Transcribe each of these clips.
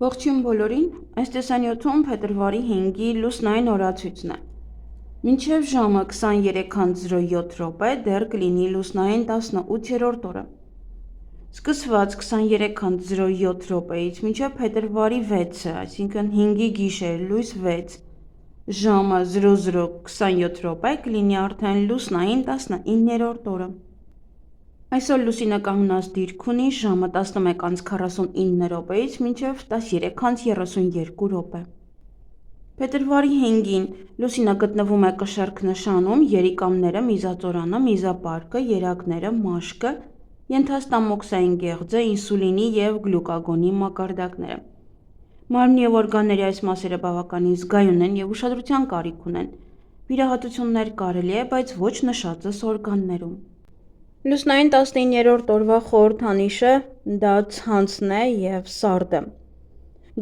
Ողջույն բոլորին, այս տեսանյութում փետրվարի 5-ի լուսնային օրացույցն է։ Մինչև ժամը 23:07 դեռ կլինի լուսնային 18-րդ օրը։ Սկսված 23:07-ից մինչև փետրվարի 6-ը, այսինքն 5-ի գիշեր լույս 6, ժամը 00:27 կլինի արդեն լուսնային 19-րդ օրը։ Այսօր լուսինը կանգնած դիրք ունի ժամը 11:49-ից մինչև 13:32 Փետրվարի 5-ին լուսինը գտնվում է կշեռք նշանում, երիկամները, միզածորանը, միզապարկը, երակները, մաշկը, ենթաստամոքսային գեղձը, ինսուլինի և գլյուկագոնի մակարդակները։ Մարմնի և օրգանների այս մասերը բավականին զգայուն են և ուշադրության կարիք ունեն։ Վիրահատություններ կարելի է, բայց ոչ նշածս օրգաններում։ Լուսնային 19-րդ օրվա խորհրդանիշը դա ցանցն է և սարդը,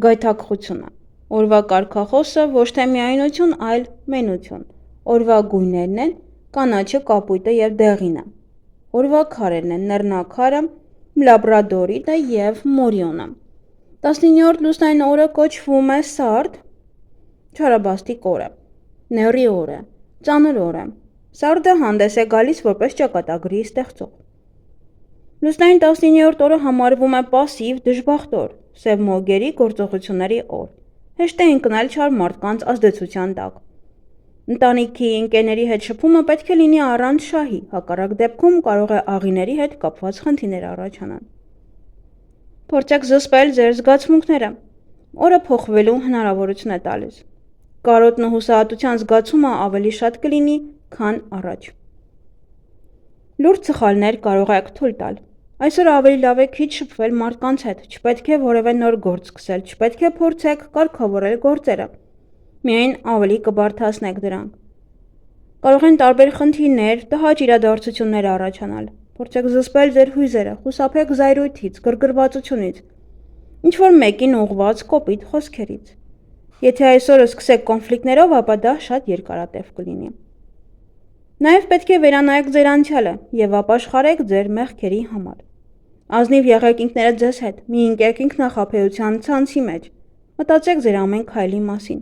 գայթակղությունը։ Օրվա կարգախոսը ոչ թե միայնություն, այլ մենություն։ Օրվա գույներն են կանաչը, կապույտը և դեղինը։ Օրվա քարերն են նռնակարը, լաբրադորիտը և մորիոնը։ 19-րդ լուսնային օրը կոչվում է սարդ, չարաբաստիկ օրը, նեռի օրը, ծանր օրը։ Սարդը հանդես է գալիս որպես ճակատագրի ստեղծող։ Լուսնային 19-րդ օրը համարվում է պասիվ, դժբախտ օր, սև մոգերի գործողությունների օր։ Հեշտ է ընկնել չար մարդկանց ազդեցության տակ։ Ընտանիքի, ընկերների հետ շփումը պետք է լինի առանց շահի, հակառակ դեպքում կարող է աղիների հետ կապված խնդիրներ առաջանան։ Փորձեք զսպել ձեր զգացմունքները։ Օրը փոխվելու հնարավորություն է տալիս։ Կարոտն ու հուսահատության զգացումը ավելի շատ կլինի, քան առաջ։ Լուրջ սխալներ կարող եք թույլ տալ։ Այսօր ավելի լավ է քիչ շփվել մարդկանց հետ, չպետք է որևէ նոր գործ սկսել, չպետք է փորձեք կարգավորել գործերը։ Միայն ավելի կբարդացնեք դրանք։ Կարող են տարբեր խնդիրներ, տհաճ իրադարձություններ առաջանալ։ Փորձեք զսպել ձեր հույզերը, խուսափեք զայրույթից, գրգռվածությունից, ինչ-որ մեկին ուղղված կոպիտ խոսքերից։ Եթե այսօրը սկսեք կոնֆլիկտներով, ապա դա շատ երկարատև կլինի։ Նաև պետք է վերանայեք ձեր անցյալը և ապաշխարեք ձեր մեղքերի համար։ Ազնիվ եղեք ինքներդ ձեզ հետ, մի ընկեք ինքնախաբեության ցանցի մեջ, մտածեք ձեր ամեն քայլի մասին։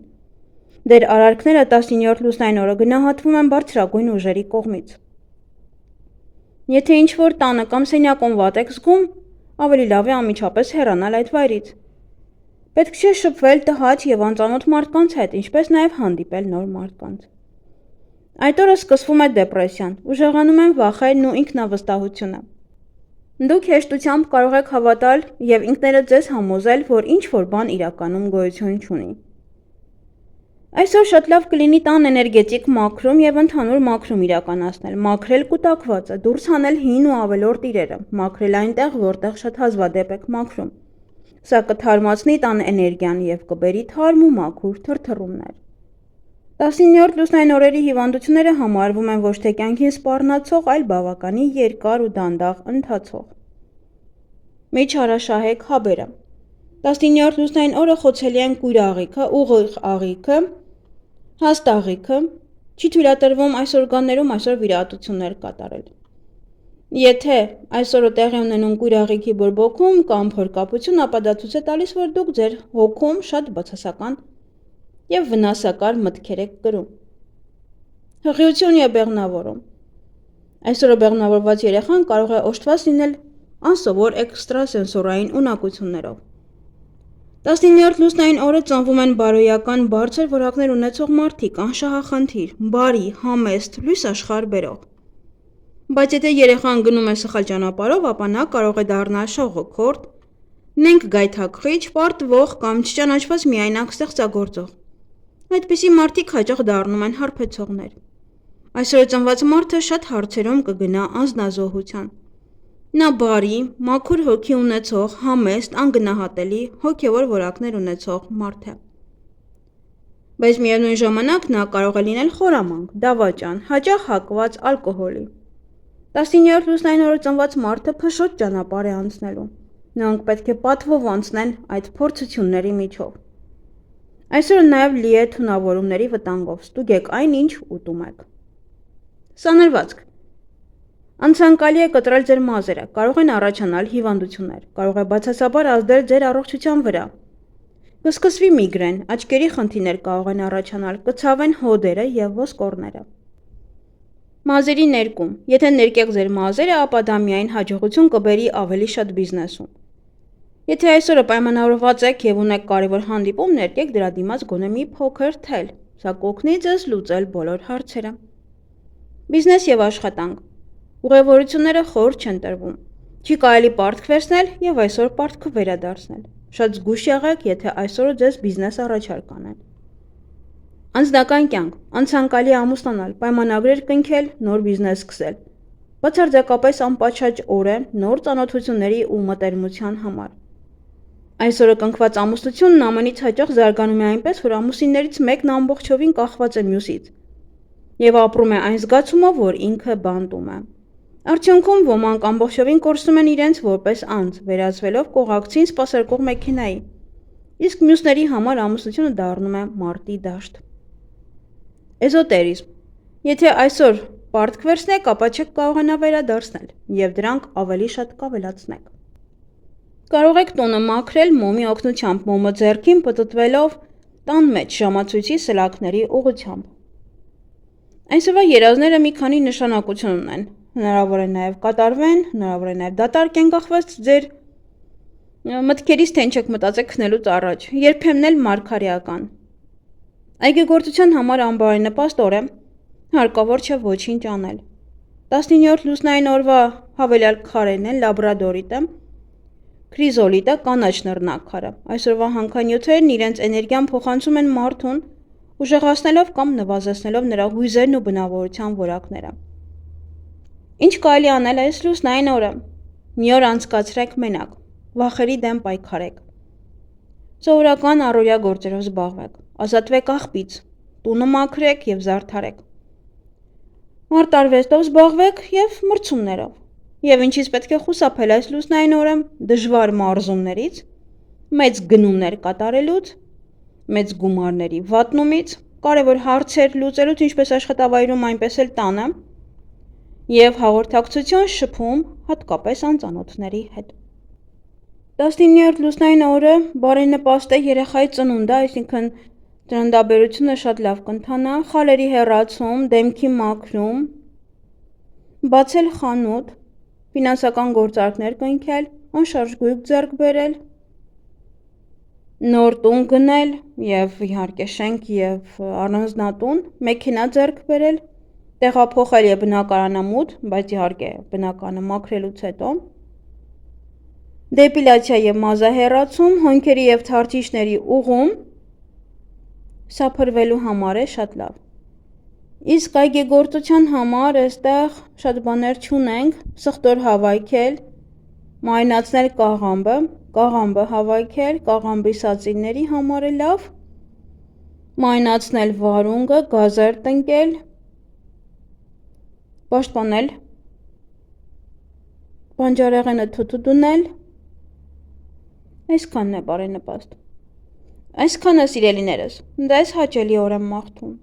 Ձեր արարքները 19-րդ լուսնային օրը գնահատվում են բարձրագույն ուժերի կողմից։ Եթե ինչ-որ տանը կամ սենյակում վատ եք զգում, ավելի լավ է անմիջապես հեռանալ այդ վայրից։ Պետք չէ շփվել տհաճ և անծանոթ մարդկանց հետ, ինչպես նաև հանդիպել նոր մարդկանց։ Այդ օրը սկսվում է դեպրեսիան, ուժեղանում են վախերն ու ինքնավստահությունը։ Դուք հեշտությամբ կարող եք հավատալ և ինքներդ ձեզ համոզել, որ ինչ-որ բան իրականում գոյություն չունի։ Այսօր շատ լավ կլինի տան էներգետիկ մաքրում և ընդհանուր մաքրում իրականացնել, մաքրել կուտակվածը, դուրս հանել հին ու ավելորդ իրերը, մաքրել այնտեղ, որտեղ շատ հազվադեպ եք մաքրում։ Սա կթարմացնի տան էներգիան և կբերի թարմ ու մաքուր թրթռումներ։ 19-րդ լուսնային օրերի հիվանդությունները համարվում են ոչ թե կյանքին սպառնացող, այլ բավականին երկար ու դանդաղ ընթացող։ Մի չարաշահեք հաբերը։ 19-րդ լուսնային օրը խոցելի են կույր աղիքը, ուղիղ աղիքը, հաստ աղիքը, չի թույլատրվում այս օրգաններում այսօր վիրահատություններ կատարել։ Եթե այսօրը տեղի ունենում կույր աղիքի բորբոքում կամ փորկապություն, ապա դա ցույց է տալիս, որ դուք ձեր հոգում շատ բացասական և վնասակար մտքեր եք կրում։ Հղիություն և բեղմնավորում։ Այսօրը բեղմնավորված երեխան կարող է օժտված լինել անսովոր էքստրասենսորային ունակություններով։ 19-րդ լուսնային օրը ծնվում են բարոյական, բարձր որակներ ունեցող մարդիկ, անշահախնդիր, բարի, համեստ, լույս աշխարհ բերող։ Բայց եթե երեխան գնում է սխալ ճանապարհով, ապա նա կարող է դառնալ շողոքորթ, նենգ գայթակղիչ, պարտվող կամ չճանաչված միայնակ ստեղծագործող։ Այդպիսի մարդիկ հաճախ դառնում են հարբեցողներ։ Այսօր ծնված մարդը շատ հարցերում կգնա անձնազոհության։ Նա բարի, մաքուր հոգի ունեցող, համեստ, անգնահատելի, հոգևոր որակներ ունեցող մարդ է։ Բայց միևնույն ժամանակ նա կարող է լինել խորամանկ, դավաճան, հաճախ հակված ալկոհոլի։ 19-րդ լուսնային օրը ծնված մարդը փշոտ ճանապարհ է անցնելու։ Նրանք պետք է պատվով անցնեն այդ փորձությունների միջով։ Այսօրը նաև լի է թունավորումների վտանգով, ստուգեք այն, ինչ ուտում եք։ Սանրվածք։ Անցանկալի է կտրել ձեր մազերը, կարող են առաջանալ հիվանդություններ, կարող է բացասաբար ազդել ձեր առողջության վրա։ Կսկսվի միգրեն, աչքերի խնդիրներ կարող են առաջանալ, կցավեն հոդերը և ոսկորները։ Մազերի ներկում։ Եթե ներկեք ձեր մազերը, ապա դա միայն հաջողություն կբերի ավելի շատ բիզնեսում։ Եթե այսօրը պայմանավորված եք և ունեք կարևոր հանդիպում, ներկեք դրա դիմաց գոնե մի փոքր թել, սա կօգնի ձեզ լուծել բոլոր հարցերը։ Բիզնես և աշխատանք։ Ուղևորությունները խորտ չեն տրվում։ Չի կարելի պարտք վերցնել և այսօր պարտքը վերադարձնել։ Շատ զգույշ եղեք, եթե այսօրը ձեզ բիզնես առաջարկ անեն։ Անձնական կյանք, անցանկալի ամուսնանալ, պայմանագրեր կնքել, նոր բիզնես սկսել։ Բացարձակապես անպատշաճ օր է նոր ծանոթությունների ու մտերմության համար։ Այսօրը կնքված ամուսնությունն ամենից հաճախ զարգանում է այնպես, որ ամուսիններից մեկն ամբողջովին կախված է մյուսից և ապրում է այն զգացումով, որ ինքը բանտում է։ Արդյունքում ոմանք ամբողջովին կորցնում են իրենց որպես անձ, վերածվելով կողակցին սպասարկող մեքենայի, իսկ մյուսների համար ամուսնությունը դառնում է մարտի դաշտ։ Էզոտերիզմ։ Եթե այսօր պարտք վերցնեք, ապա չեք կարողանա վերադարձնել և դրանք ավելի շատ կավելացնեք։ Կարող եք տոնը մաքրել մոմի օգնությամբ, մոմը ձեռքին պտտվելով տան մեջ ժամացույցի սլաքների ուղղությամբ։ Այսօրվա երազները մի քանի նշանակություն ունեն։ Հնարավոր է նաև կատարվեն, հնարավոր է նաև դատարկ են կախված ձեր մտքերից, թե ինչ եք մտածեք քնելուց առաջ, երբեմն էլ մարգարեական։ Այգեգործության համար անբարենպաստ օր է, հարկավոր չէ ոչինչ անել։ 19-րդ լուսնային օրվա հավելյալ քարերն են լաբրադորիտը, քրիզոլիտը, կանաչ նռնակքարը։ Այսօրվա հանքանյութերն իրենց էներգիան փոխանցում են մարդուն, ուժեղացնելով կամ նվազեցնելով նրա հույզերն ու բնավորության որակները։ Ինչ կարելի անել այս լուսնային օրը։ Մի օր անցկացրեք մենակ, վախերի դեմ պայքարեք։ Սովորական առօրյա գործերով զբաղվեք, ազատվեք աղբից, տունը մաքրեք և զարդարեք։ Մարտարվեստով զբաղվեք և մրցումներով։ Եվ ինչից պետք է խուսափել այս լուսնային օրը, դժվար մարզումներից, մեծ գնումներ կատարելուց, մեծ գումարների վատնումից, կարևոր հարցեր լուծելուց ինչպես աշխատավայրում, այնպես էլ տանը, և հաղորդակցություն շփում հատկապես անծանոթների հետ։ 19-րդ լուսնային օրը բարենպաստ է երեխայի ծնունդը, այսինքն ծննդաբերությունը շատ լավ կընթանա, խալերի հեռացում, դեմքի մաքրում, բացել խանութ, ֆինանսական գործարքներ կնքել, անշարժ գույք ձեռք բերել, նոր տուն գնել և իհարկե շենք և առանձնատուն, մեքենա ձեռք բերել, տեղափոխել և բնակարանամուտ, բայց իհարկե բնականը մաքրելուց հետո, դեպիլյացիա և մազահեռացում, հոնքերի և թարթիչների ուղղում, սա փրվելու համար է շատ լավ։ Իսկ այգեգործության համար այստեղ շատ բաներ չունենք, սխտոր հավաքել, մարինացնել կաղամբը հավաքել, կաղամբի սածինների համար է լավ, մարինացնել վարունգը, գազեր տնկել, պաշտպանել, բանջարեղենը թութու դնել, այսքանն է բարենպաստ։ Այսքանը սիրելիներս, ձեզ հաճելի օր եմ մաղթում։